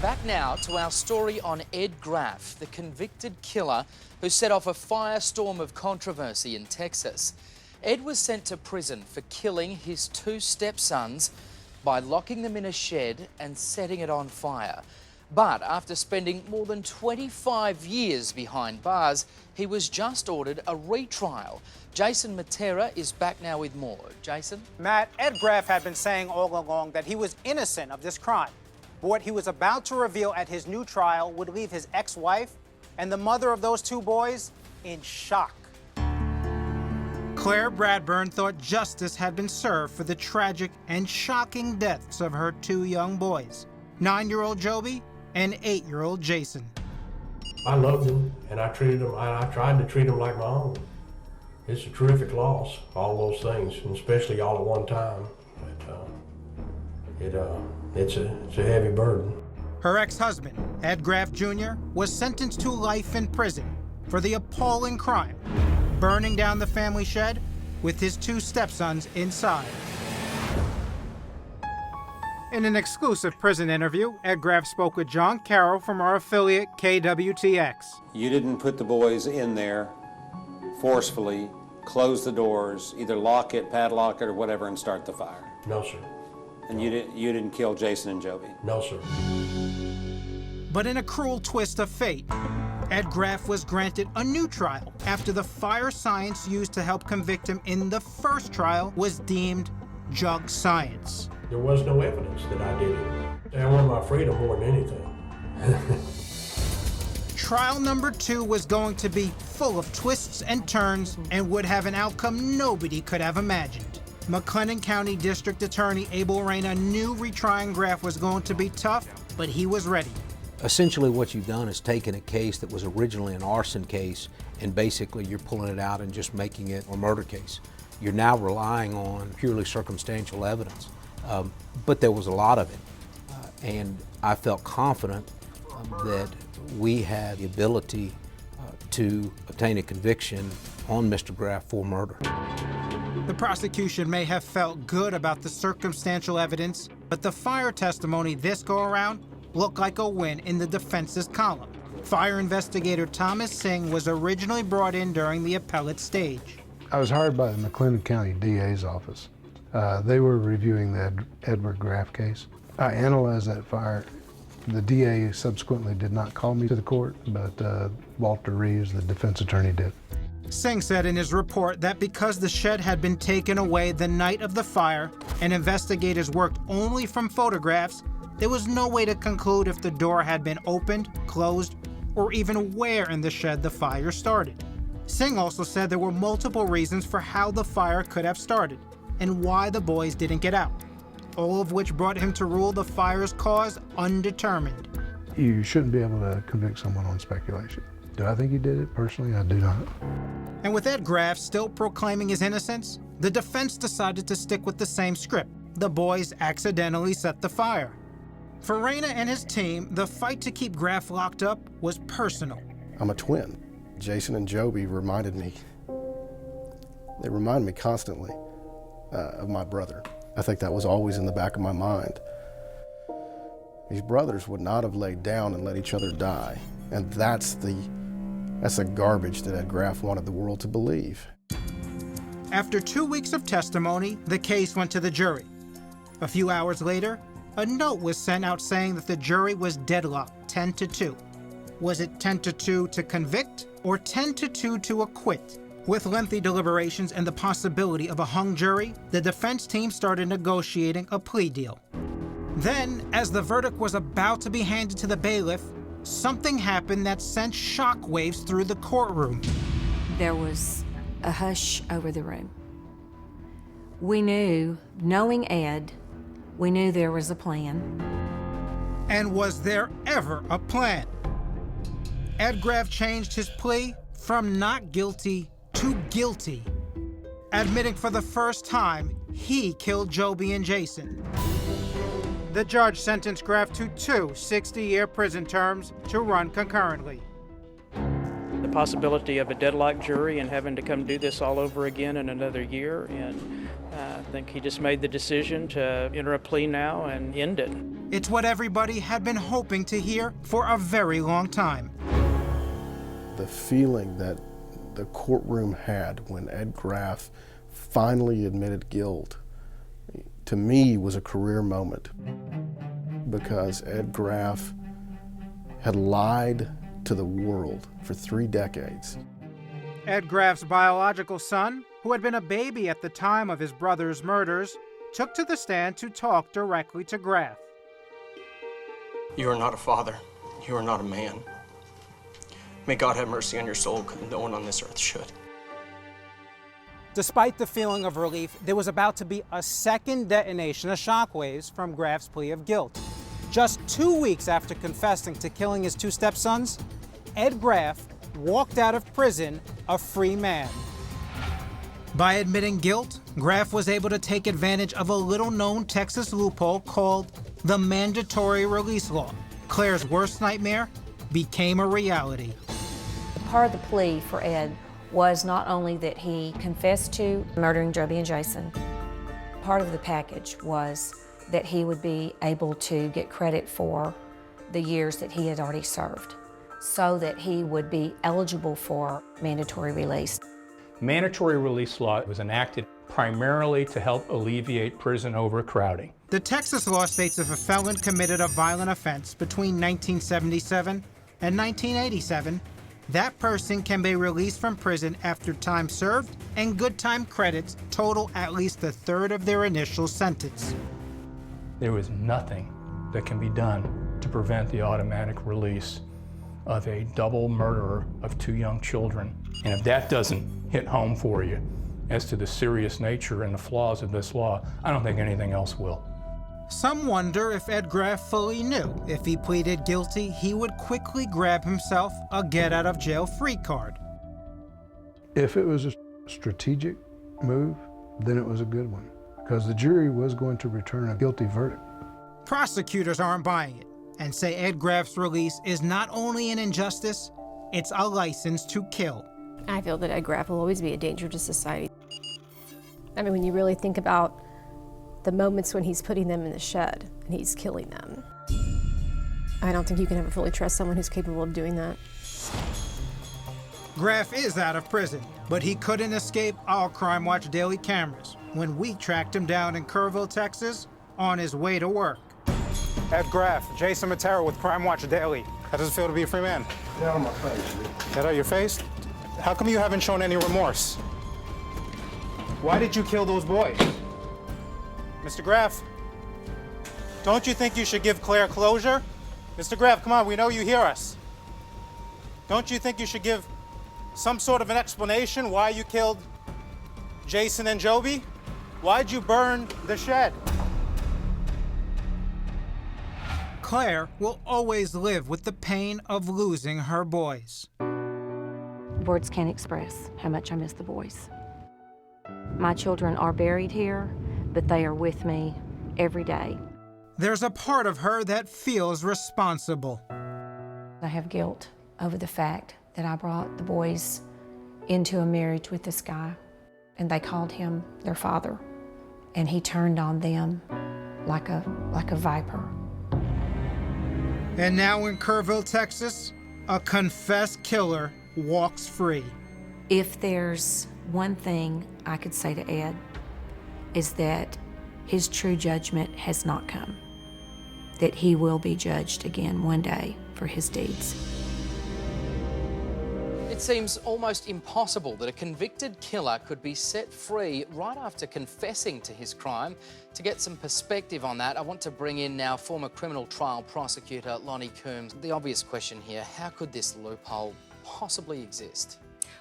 Back now to our story on Ed Graf, the convicted killer who set off a firestorm of controversy in Texas. Ed was sent to prison for killing his two stepsons by locking them in a shed and setting it on fire. But after spending more than 25 years behind bars, he was just ordered a retrial. Jason Matera is back now with more. Jason? Matt, Ed Graf had been saying all along that he was innocent of this crime. But what he was about to reveal at his new trial would leave his ex-wife and the mother of those two boys in shock. Claire Bradburn thought justice had been served for the tragic and shocking deaths of her two young boys, 9-year-old Joby and 8-year-old Jason. I loved them, and I tried to treat them like my own. It's a terrific loss, all those things, and especially all at one time. But it's a heavy burden. Her ex-husband, Ed Graf Jr., was sentenced to life in prison for the appalling crime, burning down the family shed with his two stepsons inside. In an exclusive prison interview, Ed Graf spoke with John Carroll from our affiliate KWTX. You didn't put the boys in there forcefully, close the doors, either lock it, padlock it, or whatever, and start the fire. No, sir. And you didn't kill Jason and Joby? No, sir. But in a cruel twist of fate, Ed Graf was granted a new trial after the fire science used to help convict him in the first trial was deemed junk science. There was no evidence that I did it. I wanted my freedom more than anything. Trial number 2 was going to be full of twists and turns and would have an outcome nobody could have imagined. McLennan County District Attorney Abel Reyna knew retrying Graf was going to be tough, but he was ready. Essentially what you've done is taken a case that was originally an arson case and basically you're pulling it out and just making it a murder case. You're now relying on purely circumstantial evidence, but there was a lot of it. And I felt confident that we had the ability to obtain a conviction on Mr. Graf for murder. The prosecution may have felt good about the circumstantial evidence, but the fire testimony this go-around looked like a win in the defense's column. Fire investigator Thomas Singh was originally brought in during the appellate stage. I was hired by the McLennan County DA's office. They were reviewing the Edward Graf case. I analyzed that fire. The DA subsequently did not call me to the court, but Walter Reeves, the defense attorney, did. Singh said in his report that because the shed had been taken away the night of the fire and investigators worked only from photographs, there was no way to conclude if the door had been opened, closed, or even where in the shed the fire started. Singh also said there were multiple reasons for how the fire could have started and why the boys didn't get out, all of which brought him to rule the fire's cause undetermined. You shouldn't be able to convict someone on speculation. Do I think he did it? Personally, I do not. And with Ed Graf still proclaiming his innocence, the defense decided to stick with the same script. The boys accidentally set the fire. For Reyna and his team, the fight to keep Graf locked up was personal. I'm a twin. Jason and Joby reminded me constantly of my brother. I think that was always in the back of my mind. These brothers would not have laid down and let each other die. And that's the garbage that Ed Graf wanted the world to believe. After 2 weeks of testimony, the case went to the jury. A few hours later, a note was sent out saying that the jury was deadlocked 10-2. Was it 10-2 to convict or 10-2 to acquit? With lengthy deliberations and the possibility of a hung jury, the defense team started negotiating a plea deal. Then, as the verdict was about to be handed to the bailiff, something happened that sent shockwaves through the courtroom. There was a hush over the room. We knew, knowing Ed, we knew there was a plan. And was there ever a plan? Ed Graf changed his plea from not guilty to guilty, admitting for the first time he killed Joby and Jason. The judge sentenced Graf to 2 60-year prison terms to run concurrently. The possibility of a deadlock jury and having to come do this all over again in another year, and I think he just made the decision to enter a plea now and end it. It's what everybody had been hoping to hear for a very long time. The feeling that the courtroom had when Ed Graf finally admitted guilt, to me, was a career moment, because Ed Graf had lied to the world for 3 decades. Ed Graf's biological son, who had been a baby at the time of his brother's murders, took to the stand to talk directly to Graf. You are not a father. You are not a man. May God have mercy on your soul, because no one on this earth should. Despite the feeling of relief, there was about to be a second detonation of shockwaves from Graf's plea of guilt. Just 2 weeks after confessing to killing his 2 stepsons, Ed Graf walked out of prison a free man. By admitting guilt, Graf was able to take advantage of a little-known Texas loophole called the mandatory release law. Claire's worst nightmare became a reality. Part of the plea for Ed was not only that he confessed to murdering Joby and Jason, part of the package was that he would be able to get credit for the years that he had already served, so that he would be eligible for mandatory release. Mandatory release law was enacted primarily to help alleviate prison overcrowding. The Texas law states if a felon committed a violent offense between 1977 and 1987, that person can be released from prison after time served and good time credits total at least a third of their initial sentence. There is nothing that can be done to prevent the automatic release of a double murderer of 2 young children. And if that doesn't hit home for you as to the serious nature and the flaws of this law, I don't think anything else will. Some wonder if Ed Graf fully knew if he pleaded guilty, he would quickly grab himself a get-out-of-jail-free card. If it was a strategic move, then it was a good one, because the jury was going to return a guilty verdict. Prosecutors aren't buying it and say Ed Graf's release is not only an injustice, it's a license to kill. I feel that Ed Graf will always be a danger to society. I mean, when you really think about the moments when he's putting them in the shed and he's killing them, I don't think you can ever fully trust someone who's capable of doing that. Graf is out of prison, but he couldn't escape our Crime Watch daily cameras when we tracked him down in Kerrville, Texas, on his way to work. Ed Graf, Jason Matera with Crime Watch Daily. How does it feel to be a free man? Get out of my face, dude. Get out of your face? How come you haven't shown any remorse? Why did you kill those boys? Mr. Graf, don't you think you should give Claire closure? Mr. Graf, come on, we know you hear us. Don't you think you should give some sort of an explanation why you killed Jason and Joby? Why'd you burn the shed? Claire will always live with the pain of losing her boys. Words can't express how much I miss the boys. My children are buried here, but they are with me every day. There's a part of her that feels responsible. I have guilt over the fact that I brought the boys into a marriage with this guy, and they called him their father, and he turned on them like a viper. And now in Kerrville, Texas, a confessed killer walks free. If there's one thing I could say to Ed, is that his true judgment has not come, that he will be judged again one day for his deeds. It seems almost impossible that a convicted killer could be set free right after confessing to his crime. To get some perspective on that, I want to bring in now former criminal trial prosecutor Lonnie Coombs. The obvious question here, how could this loophole possibly exist?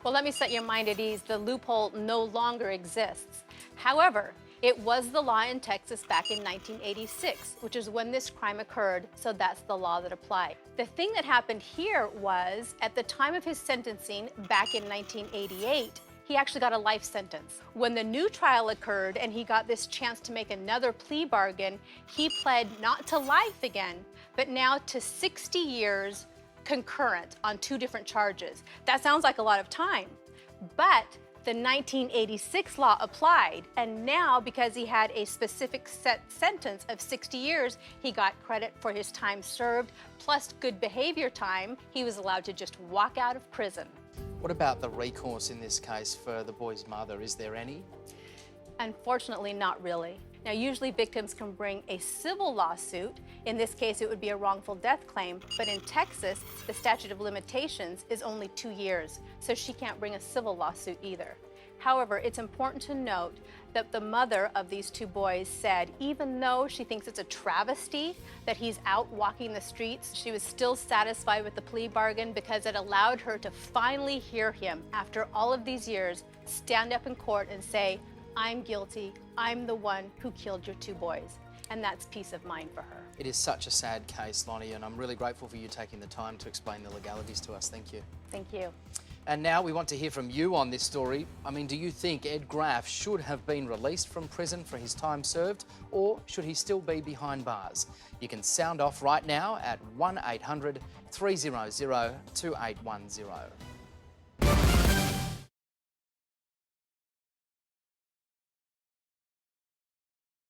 Well, let me set your mind at ease. The loophole no longer exists. However, it was the law in Texas back in 1986, which is when this crime occurred, so that's the law that applied. The thing that happened here was, at the time of his sentencing back in 1988, he actually got a life sentence. When the new trial occurred and he got this chance to make another plea bargain, he pled not to life again, but now to 60 years concurrent on 2 different charges. That sounds like a lot of time, but The 1986 law applied, and now because he had a specific set sentence of 60 years, he got credit for his time served, plus good behavior time. He was allowed to just walk out of prison. What about the recourse in this case for the boy's mother? Is there any? Unfortunately, not really. Now, usually victims can bring a civil lawsuit. In this case, it would be a wrongful death claim. But in Texas, the statute of limitations is only 2 years, so she can't bring a civil lawsuit either. However, it's important to note that the mother of these 2 boys said even though she thinks it's a travesty that he's out walking the streets, she was still satisfied with the plea bargain because it allowed her to finally hear him, after all of these years, stand up in court and say, "I'm guilty, I'm the one who killed your 2 boys." And that's peace of mind for her. It is such a sad case, Lonnie, and I'm really grateful for you taking the time to explain the legalities to us. Thank you. Thank you. And now we want to hear from you on this story. I mean, do you think Ed Graf should have been released from prison for his time served, or should he still be behind bars? You can sound off right now at 1-800-300-2810.